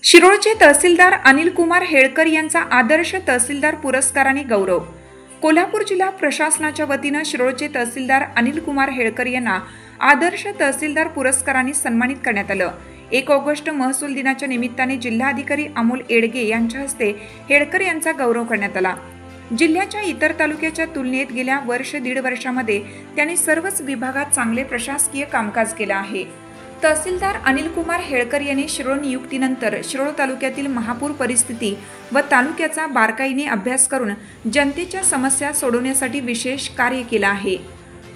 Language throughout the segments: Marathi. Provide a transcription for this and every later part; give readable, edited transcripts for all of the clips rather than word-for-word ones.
शिरोळचे तहसीलदार अनिल कुमार हेळकर यांचा आदर्श तहसीलदार पुरस्काराने गौरव। कोल्हापूर जिल्हा प्रशासनाच्या वतीने शिरोळचे तहसीलदार अनिल कुमार हेळकर यांना आदर्श तहसीलदार पुरस्काराने सन्मानित करण्यात आलं। 1 ऑगस्ट महसूल दिनाच्या निमित्ताने जिल्हाधिकारी अमोल येडगे यांच्या हस्ते हेळकर यांचा गौरव करण्यात आला। जिल्ह्याच्या इतर तालुक्याच्या तुलनेत गेल्या दीड वर्षामध्ये त्यांनी सर्वच विभागात चांगले प्रशासकीय कामकाज केले आहे। तहसीलदार अनिल कुमार हेळकर यांनी शिरोळ नियुक्तीनंतर शिरोळ तालुक्यातील महापूर परिस्थिती व तालुक्याचा बारकाईने अभ्यास करून जनतेच्या समस्या सोडवण्यासाठी विशेष कार्य केले आहे।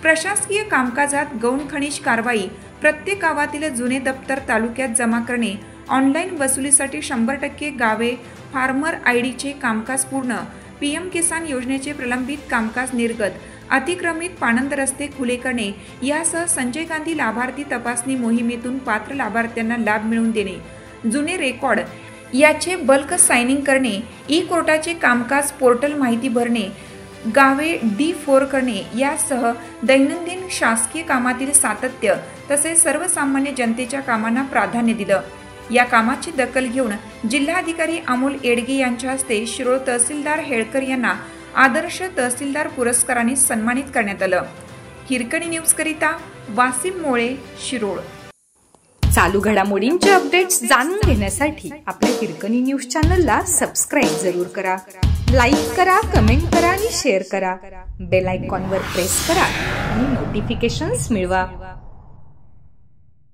प्रशासकीय कामकाजात गौण खनिज कारवाई, प्रत्येक गावातील जुने दप्तर तालुक्यात जमा करणे, ऑनलाईन वसुलीसाठी 100% गावे फार्मर आयडीचे कामकाज पूर्ण, पीएम किसान योजनेचे प्रलंबित कामकाज निर्गत, अतिक्रमित पाणंद रस्ते खुले करणे यासह संजय गांधी लाभार्थी तपासणी मोहिमेतून पात्र लाभार्थ्यांना लाभ मिळवून देणे, जुने रेकॉर्ड याचे बल्क सायनिंग करणे, ई कोर्टाचे कामकाज पोर्टल माहिती भरणे, गावे D4 करणे यासह दैनंदिन शासकीय कामातील सातत्य तसेच सर्वसामान्य जनतेच्या कामांना प्राधान्य दिलं। या कामाची दखल घेऊन जिल्हाधिकारी अमोल येडगे यांच्या हस्ते शिरोळ तहसीलदार हेळकर यांना आदर्श तहसीलदार पुरस्काराने सन्मानित करण्यात आलं। हिरकणी न्यूज करिता वासिम मोळे, शिरोळ। चालू घडामोडींचे अपडेट्स जाणून घेण्यासाठी आपल्या हिरकणी न्यूज चॅनलला सबस्क्राइब जरूर करा, लाईक करा, कमेंट करा आणि शेअर करा। बेल आयकॉनवर प्रेस करा आणि नोटिफिकेशन्स मिळवा।